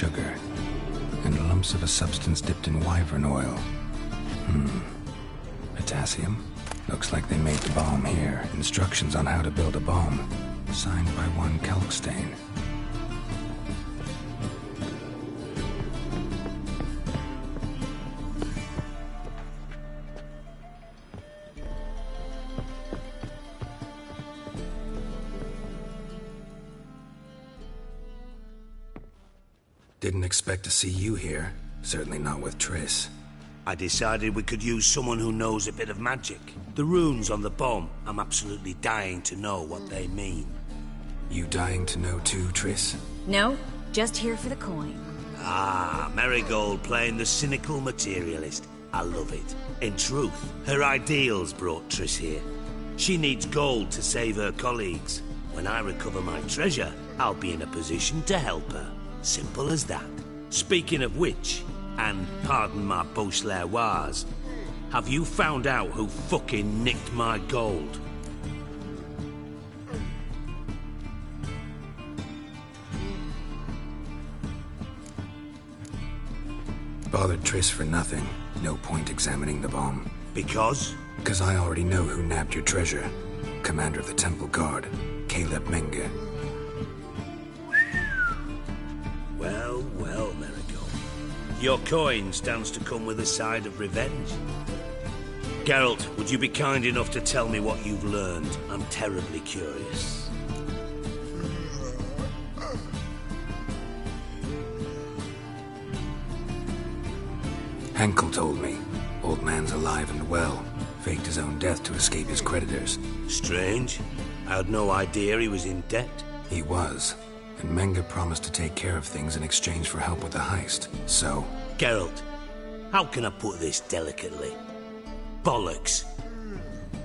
sugar, and lumps of a substance dipped in wyvern oil. Potassium? Looks like they made the bomb here. Instructions on how to build a bomb. Signed by one Kalkstein. Didn't expect to see you here. Certainly not with Triss. I decided we could use someone who knows a bit of magic. The runes on the bomb, I'm absolutely dying to know what they mean. You dying to know too, Triss? No, just here for the coin. Ah, Marigold playing the cynical materialist. I love it. In truth, her ideals brought Triss here. She needs gold to save her colleagues. When I recover my treasure, I'll be in a position to help her. Simple as that. Speaking of which, and pardon my Beauclervoise, have you found out who fucking nicked my gold? Bothered Triss for nothing. No point examining the bomb. Because? Because I already know who nabbed your treasure. Commander of the Temple Guard, Caleb Menge. Well, well, Marigold. Your coin stands to come with a side of revenge. Geralt, would you be kind enough to tell me what you've learned? I'm terribly curious. Henkel told me. Old man's alive and well. Faked his own death to escape his creditors. Strange. I had no idea he was in debt. He was. And Menge promised to take care of things in exchange for help with the heist. So... Geralt, how can I put this delicately? Bollocks.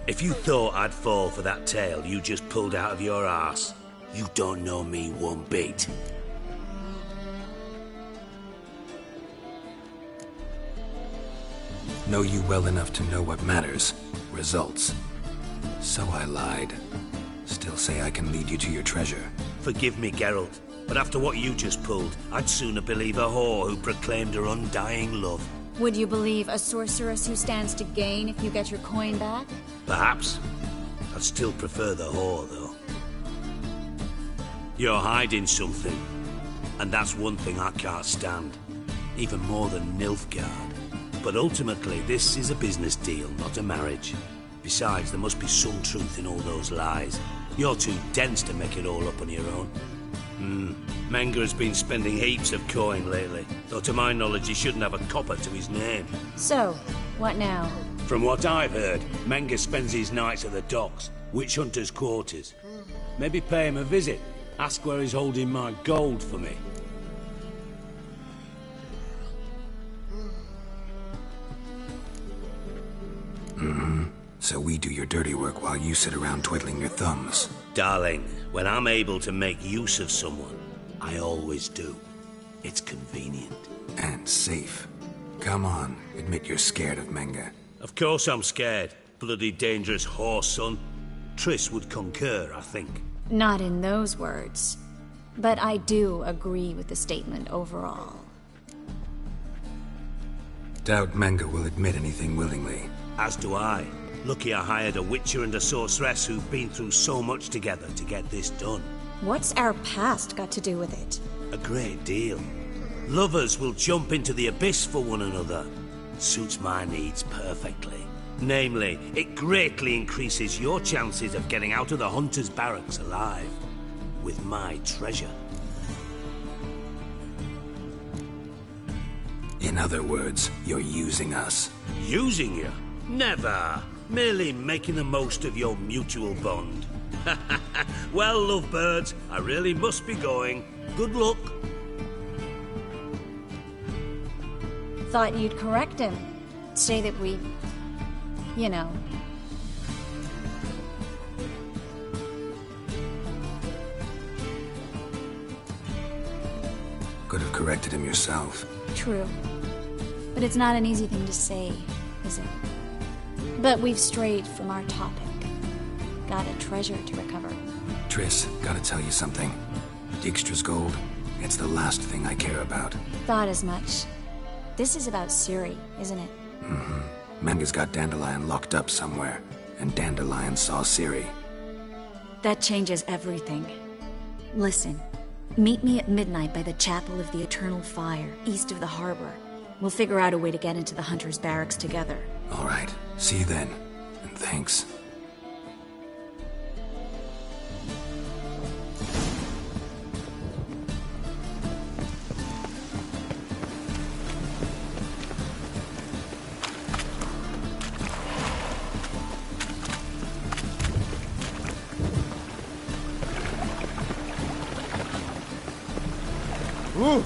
If you thought I'd fall for that tale you just pulled out of your arse, you don't know me one bit. Know you well enough to know what matters. Results. So I lied. Still say I can lead you to your treasure. Forgive me, Geralt, but after what you just pulled, I'd sooner believe a whore who proclaimed her undying love. Would you believe a sorceress who stands to gain if you get your coin back? Perhaps. I'd still prefer the whore, though. You're hiding something, and that's one thing I can't stand. Even more than Nilfgaard. But ultimately, this is a business deal, not a marriage. Besides, there must be some truth in all those lies. You're too dense to make it all up on your own. Menge has been spending heaps of coin lately, though to my knowledge he shouldn't have a copper to his name. So, what now? From what I've heard, Menge spends his nights at the docks, witch hunters' quarters. Maybe pay him a visit. Ask where he's holding my gold for me. So we do your dirty work while you sit around twiddling your thumbs. Darling, when I'm able to make use of someone, I always do. It's convenient. And safe. Come on, admit you're scared of Menge. Of course I'm scared. Bloody dangerous horse, son. Triss would concur, I think. Not in those words. But I do agree with the statement overall. Doubt Menge will admit anything willingly. As do I. Lucky I hired a witcher and a sorceress who've been through so much together to get this done. What's our past got to do with it? A great deal. Lovers will jump into the abyss for one another. Suits my needs perfectly. Namely, it greatly increases your chances of getting out of the hunter's barracks alive. With my treasure. In other words, you're using us. Using you? Never. Merely making the most of your mutual bond. Well, lovebirds, I really must be going. Good luck. Thought you'd correct him. Say that we... you know... Could have corrected him yourself. True. But it's not an easy thing to say, is it? But we've strayed from our topic. Got a treasure to recover. Triss, gotta tell you something. Dijkstra's gold, It's the last thing I care about. Thought as much. This is about Ciri, isn't it? Menga's got Dandelion locked up somewhere, and Dandelion saw Ciri. That changes everything. Listen, meet me at midnight by the Chapel of the Eternal Fire, east of the harbor. We'll figure out a way to get into the Hunter's barracks together. All right, see you then, and thanks. Ooh.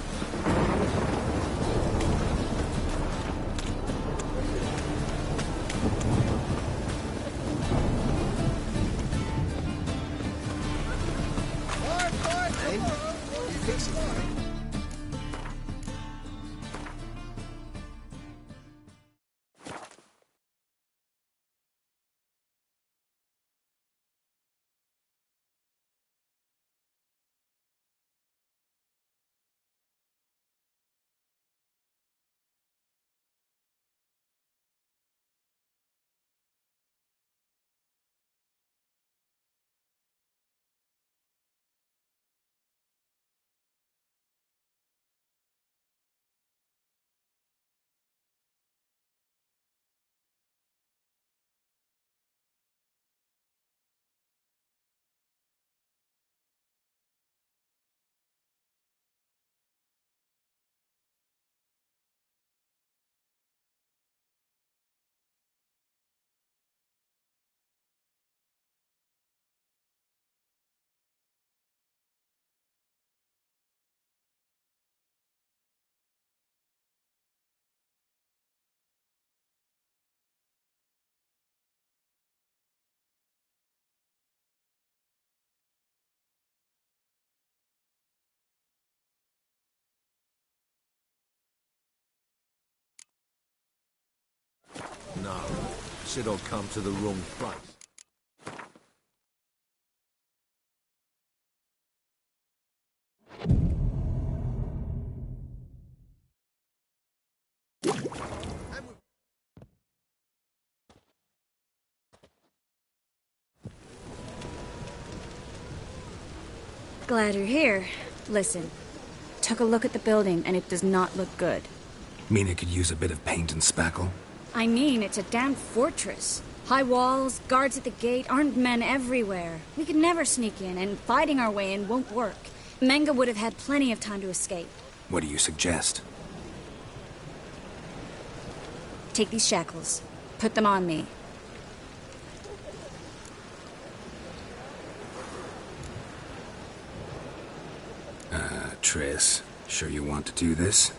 No, said I'd come to the wrong place. Glad you're here. Listen, took a look at the building and it does not look good. Mean it could use a bit of paint and spackle? I mean, it's a damn fortress. High walls, guards at the gate, armed men everywhere. We could never sneak in, and fighting our way in won't work. Menga would have had plenty of time to escape. What do you suggest? Take these shackles. Put them on me. Triss, sure you want to do this?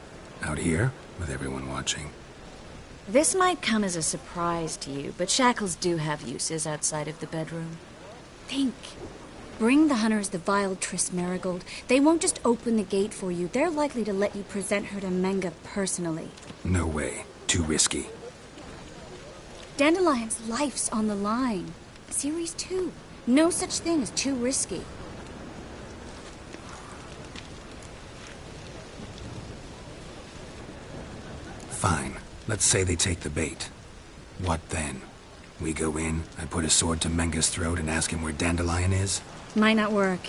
Out here, with everyone watching? This might come as a surprise to you, but shackles do have uses outside of the bedroom. Think. Bring the hunters the vile Triss Merigold. They won't just open the gate for you. They're likely to let you present her to Menga personally. No way. Too risky. Dandelion's life's on the line. Ciri's too. No such thing as too risky. Fine. Let's say they take the bait. What then? We go in, I put a sword to Menga's throat and ask him where Dandelion is? Might not work.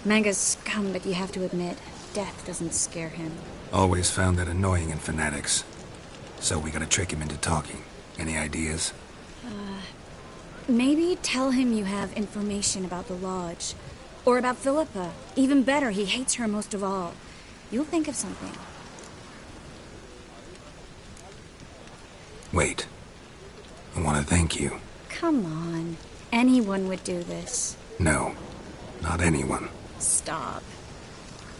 Menga's scum, but you have to admit, death doesn't scare him. Always found that annoying in fanatics. So we gotta trick him into talking. Any ideas? Maybe tell him you have information about the Lodge. Or about Philippa. Even better, he hates her most of all. You'll think of something. Wait. I want to thank you. Come on. Anyone would do this. No. Not anyone. Stop.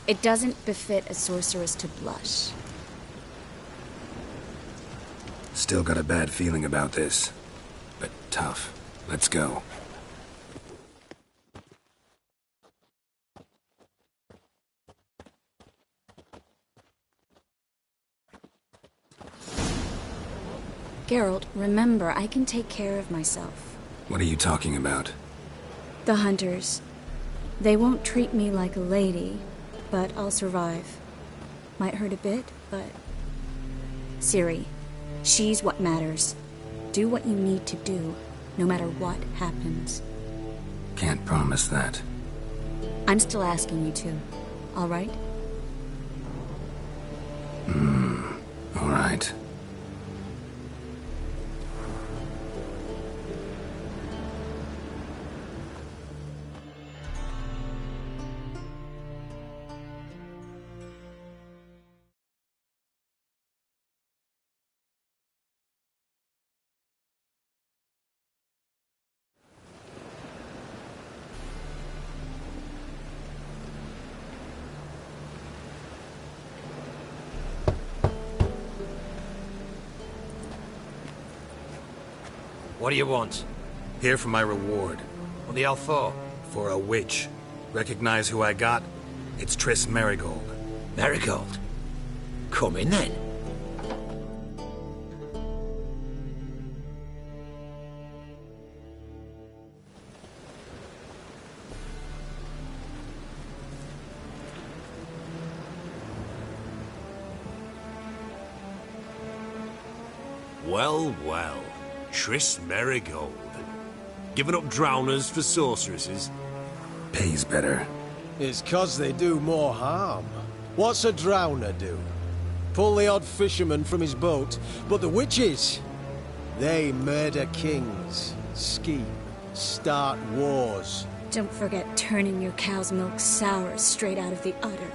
It doesn't befit a sorceress to blush. Still got a bad feeling about this. But tough. Let's go. Geralt, remember, I can take care of myself. What are you talking about? The hunters. They won't treat me like a lady, but I'll survive. Might hurt a bit, but... Ciri, she's what matters. Do what you need to do, no matter what happens. Can't promise that. I'm still asking you to, all right? All right. What do you want? Here for my reward. What the hell for? For a witch. Recognize who I got? It's Triss Merigold. Merigold? Come in then. Well, well. Triss Merigold. Giving up drowners for sorceresses? Pays better. It's 'cause they do more harm. What's a drowner do? Pull the odd fisherman from his boat, but the witches, they murder kings, scheme, start wars. Don't forget turning your cow's milk sour straight out of the udder.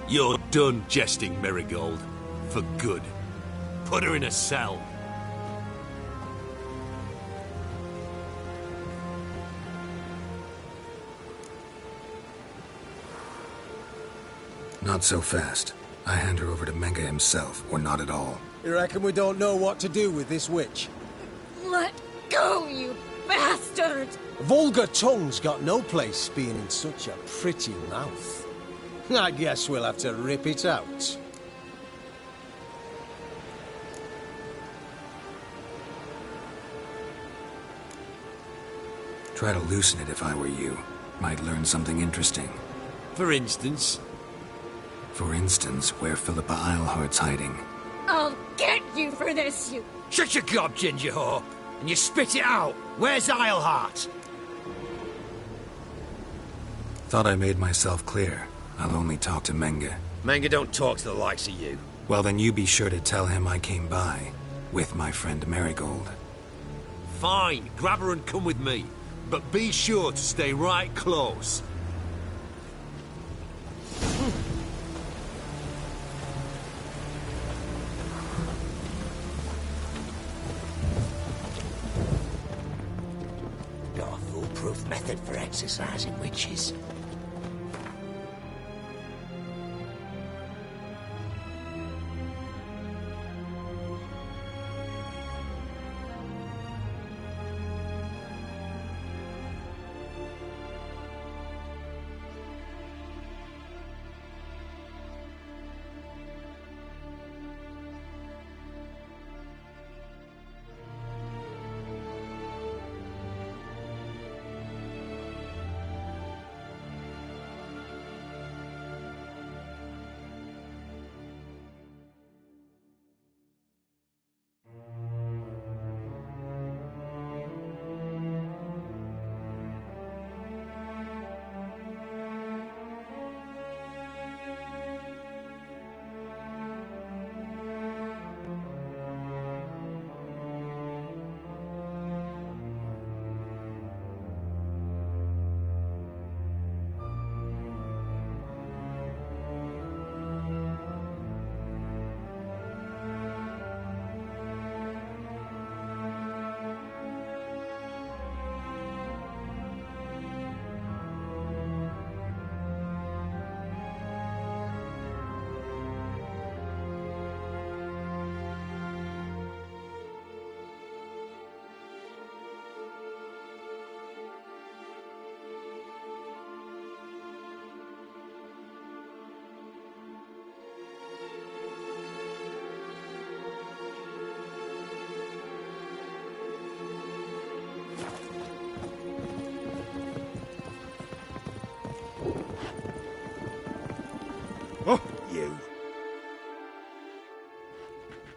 You're done jesting, Merigold. For good. Put her in a cell. Not so fast. I hand her over to Menge himself, or not at all. You reckon we don't know what to do with this witch? Let go, you bastard! Vulgar tongue's got no place being in such a pretty mouth. I guess we'll have to rip it out. Try to loosen it if I were you. Might learn something interesting. For instance? For instance, where Philippa Eilhart's hiding. I'll get you for this, you... Shut your gob, ginger whore, and you spit it out. Where's Eilhart? Thought I made myself clear. I'll only talk to Menge. Menge don't talk to the likes of you. Well, then you be sure to tell him I came by. With my friend Merigold. Fine, grab her and come with me. But be sure to stay right close. Got a foolproof method for exercising witches.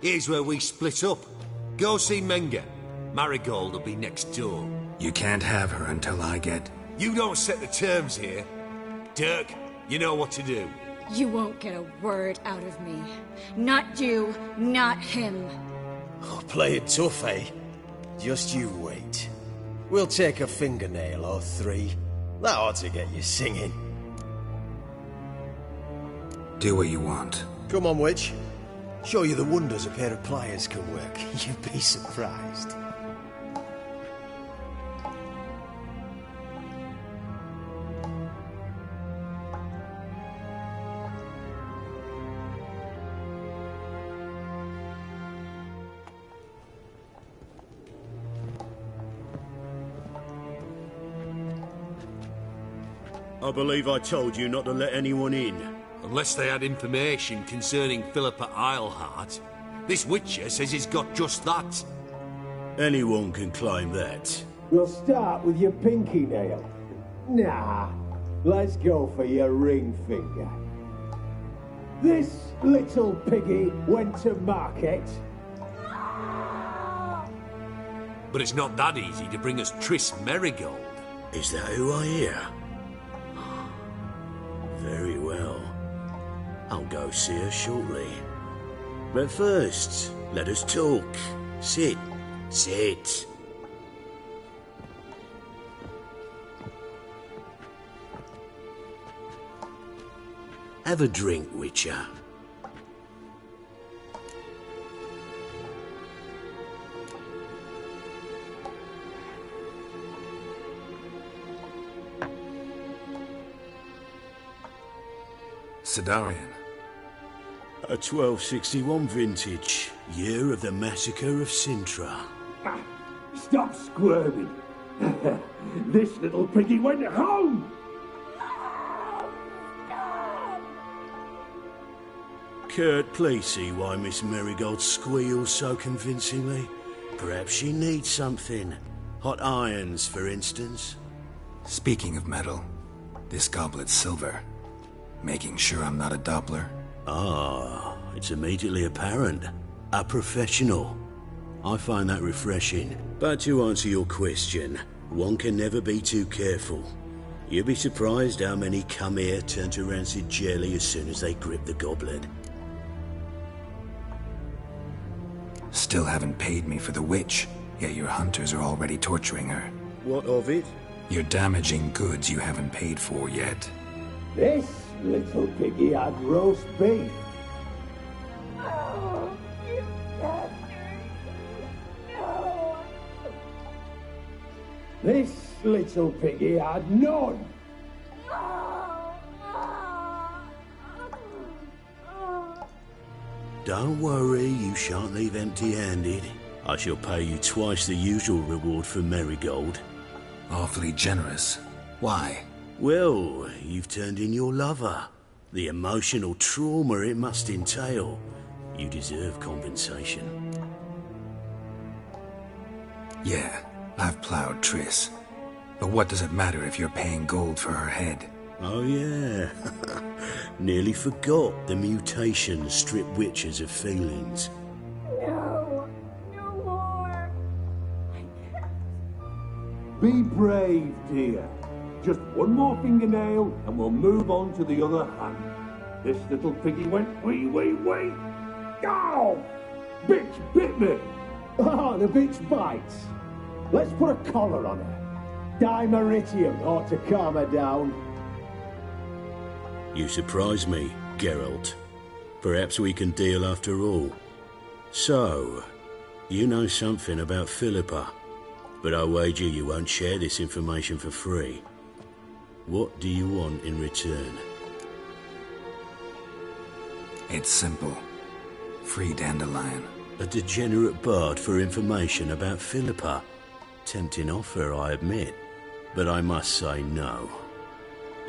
Here's where we split up. Go see Menga. Marigold will be next door. You can't have her until I get... You don't set the terms here. Dirk, you know what to do. You won't get a word out of me. Not you, not him. Oh, play it tough, eh? Just you wait. We'll take a fingernail or three. That ought to get you singing. Do what you want. Come on, witch. Show you the wonders a pair of pliers can work. You'd be surprised. I believe I told you not to let anyone in. Unless they had information concerning Philippa Eilhart. This Witcher says he's got just that. Anyone can claim that. We'll start with your pinky nail. Nah, let's go for your ring finger. This little piggy went to market. But it's not that easy to bring us Triss Merigold. Is that who I hear? Very well. I'll go see her shortly. But first, let us talk. Sit. Sit. Have a drink, Witcher. Sidarian. A 1261 vintage, year of the massacre of Sintra. Stop squirming. This little piggy went home. Kurt, please see why Miss Merigold squeals so convincingly. Perhaps she needs something. Hot irons, for instance. Speaking of metal, this goblet's silver. Making sure I'm not a Doppler. Ah, it's immediately apparent. A professional. I find that refreshing. But to answer your question, one can never be too careful. You'll be surprised how many come here turn to rancid jelly as soon as they grip the goblet. Still haven't paid me for the witch, yet your hunters are already torturing her. What of it? You're damaging goods you haven't paid for yet. This little piggy had roast beef. This little piggy had none. Don't worry, you shan't leave empty-handed. I shall pay you twice the usual reward for Merigold. Awfully generous. Why? Well, you've turned in your lover. The emotional trauma it must entail. You deserve compensation. Yeah, I've plowed Triss. But what does it matter if you're paying gold for her head? Oh yeah. Nearly forgot the mutations strip witches of feelings. No more. Be brave, dear. Just one more fingernail and we'll move on to the other hand. This little piggy went wee. Oh! Bitch bit me! Oh, the bitch bites. Let's put a collar on her. Dimeritium ought to calm her down. You surprise me, Geralt. Perhaps we can deal after all. So, you know something about Philippa, but I wager you won't share this information for free. What do you want in return? It's simple. Free Dandelion. A degenerate bard for information about Philippa. Tempting offer, I admit, but I must say no.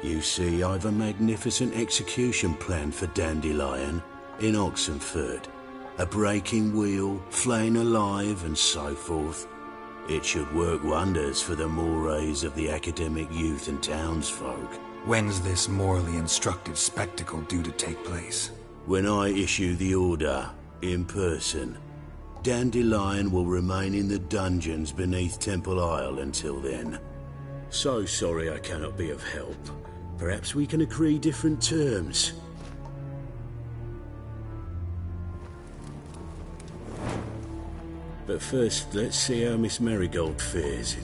You see, I've a magnificent execution plan for Dandelion in Oxenford. A breaking wheel, flaying alive, and so forth. It should work wonders for the mores of the academic youth and townsfolk. When's this morally instructive spectacle due to take place? When I issue the order, In person. Dandelion will remain in the dungeons beneath Temple Isle until then. So sorry I cannot be of help. Perhaps we can agree different terms. But first, let's see how Miss Marigold fares.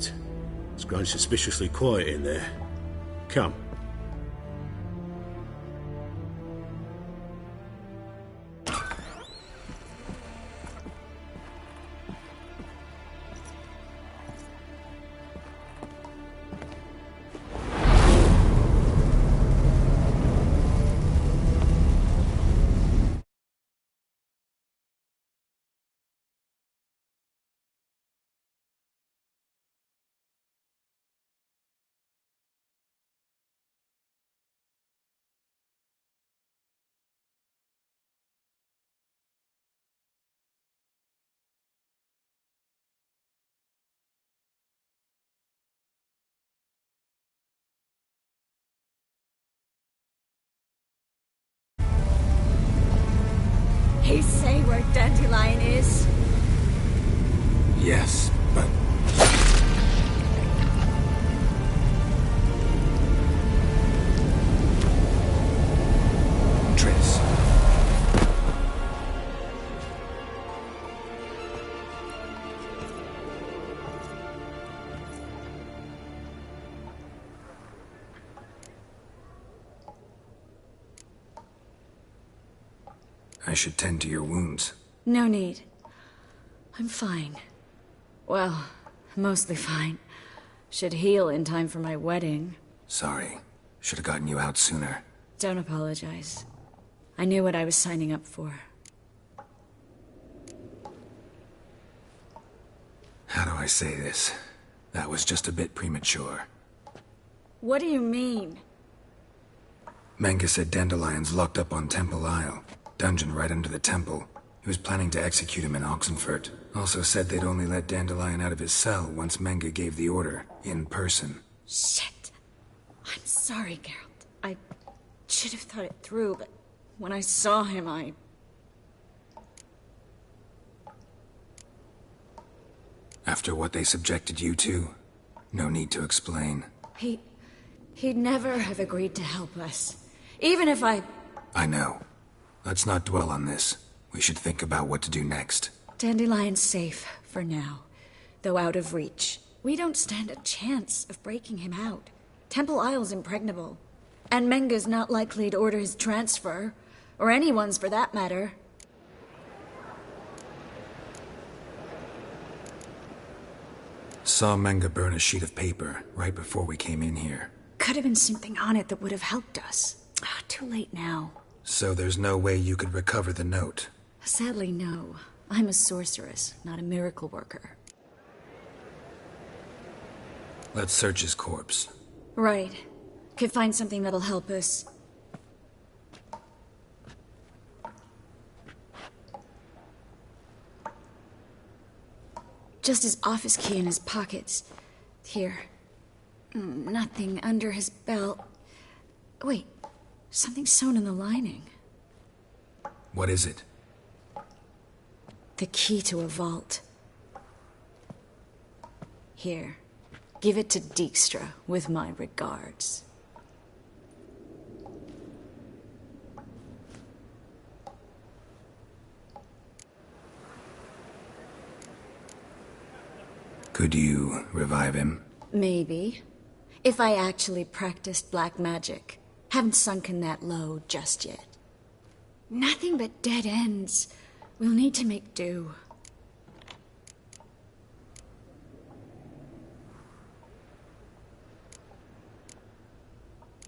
It's grown suspiciously quiet in there. Come. He say where Dandelion is? Yes, but... Triss. I should tend to your wounds. No need. I'm fine. Well, mostly fine. Should heal in time for my wedding. Sorry. Should have gotten you out sooner. Don't apologize. I knew what I was signing up for. How do I say this? That was just a bit premature. What do you mean? Menga said Dandelion's locked up on Temple Isle. Dungeon right under the temple. He was planning to execute him in Oxenfurt. Also said they'd only let Dandelion out of his cell once Menga gave the order, in person. Shit. I'm sorry, Geralt. I should have thought it through, but when I saw him, After what they subjected you to, no need to explain. He'd never have agreed to help us. Even if I know. Let's not dwell on this. We should think about what to do next. Dandelion's safe, for now. Though out of reach. We don't stand a chance of breaking him out. Temple Isle's impregnable. And Menga's not likely to order his transfer. Or anyone's, for that matter. Saw Menga burn a sheet of paper right before we came in here. Could have been something on it that would have helped us. Too late now. So there's no way you could recover the note? Sadly, no. I'm a sorceress, not a miracle worker. Let's search his corpse. Right. Could find something that'll help us. Just his office key in his pockets. Here. Nothing under his belt. Wait. Something sewn in the lining. What is it? The key to a vault. Here. Give it to Dijkstra, with my regards. Could you revive him? Maybe. If I actually practiced black magic. Haven't sunken that low just yet. Nothing but dead ends. We'll need to make do.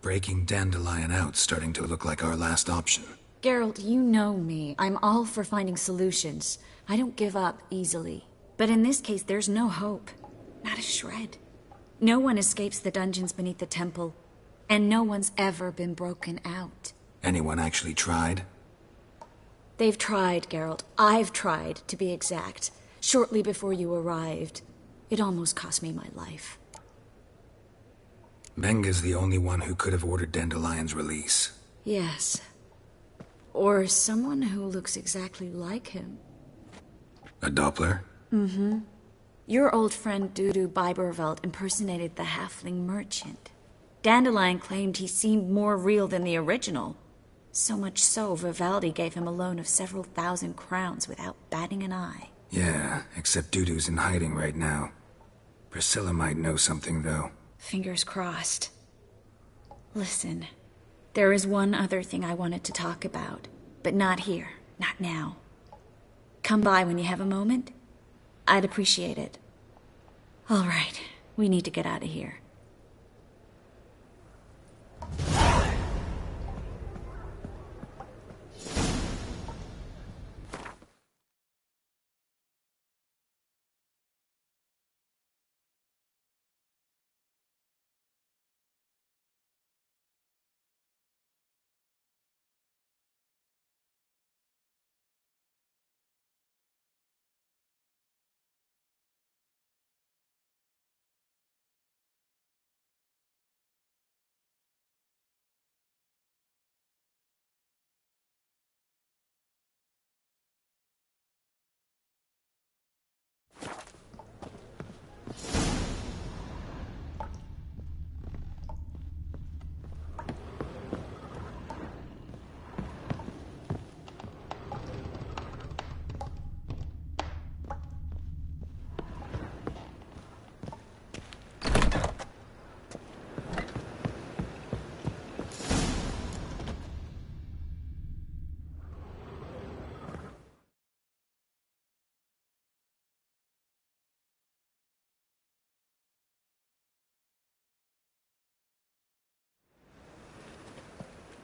Breaking Dandelion out's starting to look like our last option. Geralt, you know me. I'm all for finding solutions. I don't give up easily. But in this case, there's no hope. Not a shred. No one escapes the dungeons beneath the temple. And no one's ever been broken out. Anyone actually tried? They've tried, Geralt. I've tried, to be exact. Shortly before you arrived. It almost cost me my life. Menga's the only one who could have ordered Dandelion's release. Yes. Or someone who looks exactly like him. A Doppler? Mm-hmm. Your old friend Dudu Biberveld impersonated the halfling merchant. Dandelion claimed he seemed more real than the original. So much so, Vivaldi gave him a loan of several thousand crowns without batting an eye. Yeah, except Dudu's in hiding right now. Priscilla might know something, though. Fingers crossed. Listen, there is one other thing I wanted to talk about, but not here, not now. Come by when you have a moment. I'd appreciate it. All right, we need to get out of here.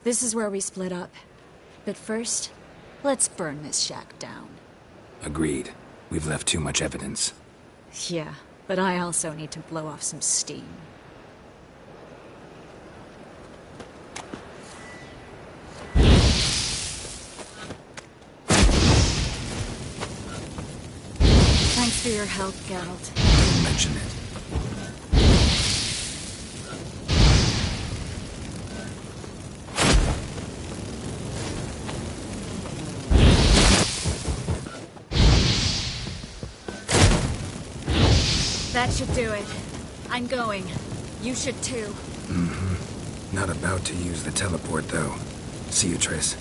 This is where we split up. But first, let's burn this shack down. Agreed. We've left too much evidence. Yeah, but I also need to blow off some steam. Thanks for your help, Geralt. Don't mention it. That should do it. I'm going. You should too. Mm-hmm. Not about to use the teleport, though. See you, Triss.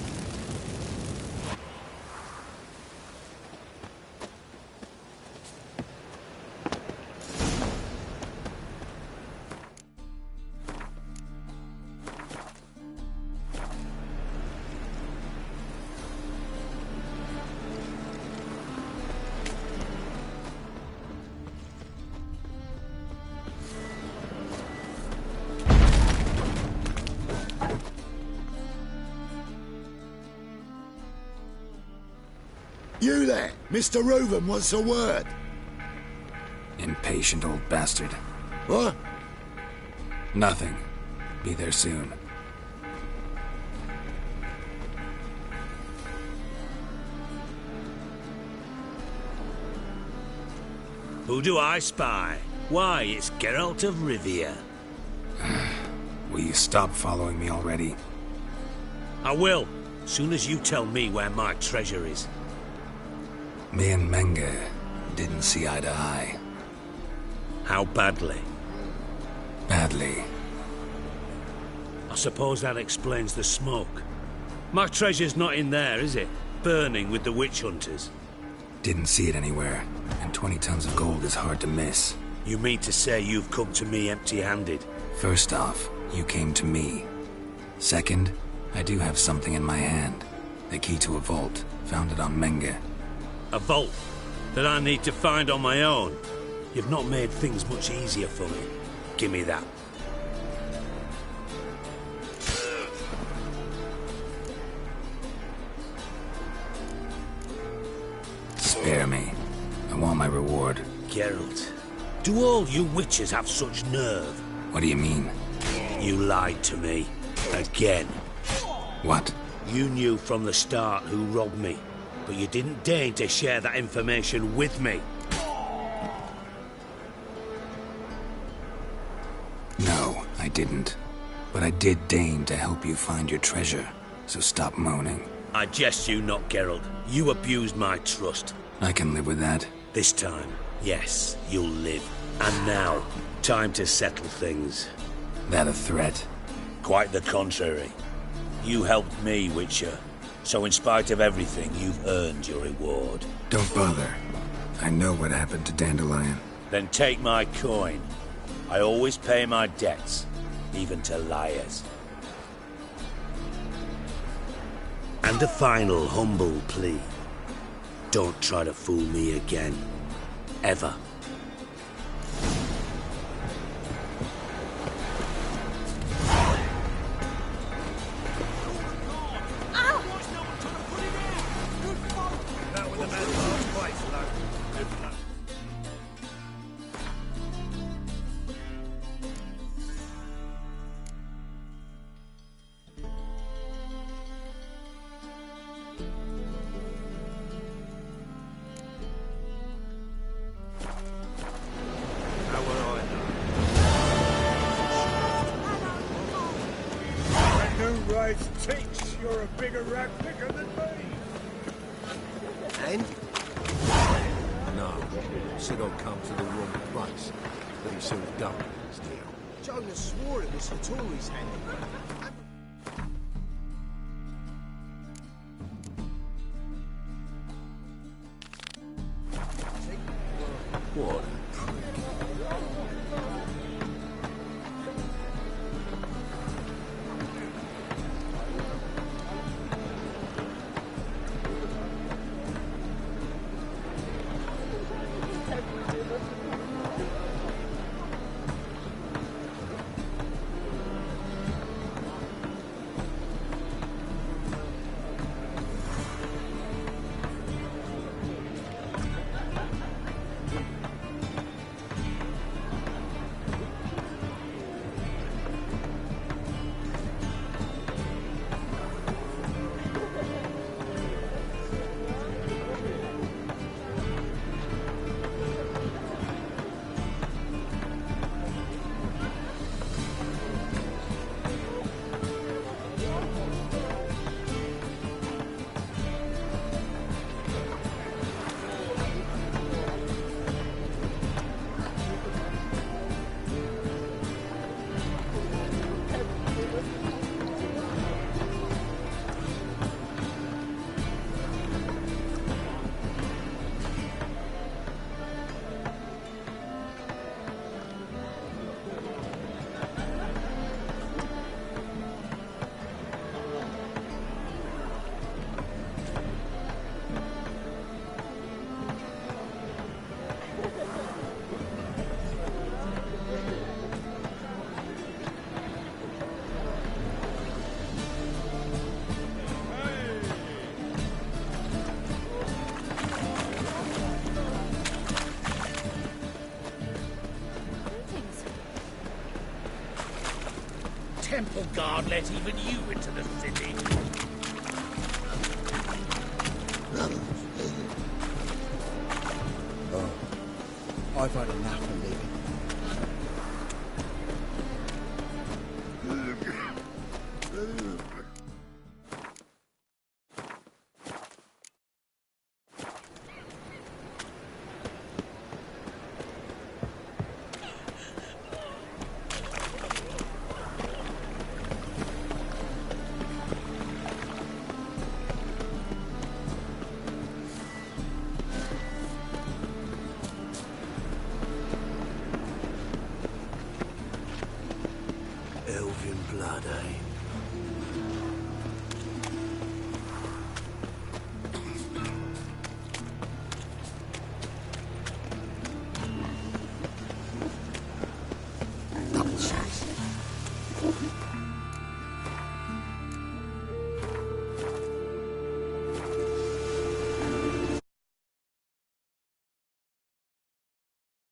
You there! Mr. Reuven wants a word. Impatient old bastard. What? Nothing. Be there soon. Who do I spy? Why, it's Geralt of Rivia. Will you stop following me already? I will, soon as you tell me where my treasure is. Me and Menge didn't see eye to eye. How badly? Badly. I suppose that explains the smoke. My treasure's not in there, is it? Burning with the witch hunters. Didn't see it anywhere, and 20 tons of gold is hard to miss. You mean to say you've come to me empty-handed? First off, you came to me. Second, I do have something in my hand. The key to a vault, found it on Menge. A vault that I need to find on my own. You've not made things much easier for me. Give me that. Spare me. I want my reward. Geralt, do all you witches have such nerve? What do you mean? You lied to me. Again. What? You knew from the start who robbed me. But you didn't deign to share that information with me. No, I didn't. But I did deign to help you find your treasure, so stop moaning. I jest you not, Geralt. You abused my trust. I can live with that. This time, yes, you'll live. And now, time to settle things. That a threat? Quite the contrary. You helped me, Witcher. So in spite of everything, you've earned your reward. Don't bother. I know what happened to Dandelion. Then take my coin. I always pay my debts, even to liars. And a final humble plea. Don't try to fool me again. Ever. Thinks you're a bigger rat picker than me. And? No, said I'd come to the wrong place, but he sort of dumped his deal. Jonas swore it was the Tories' handiwork. What a prick. Temple Guard let even you into the city. I've had enough of living.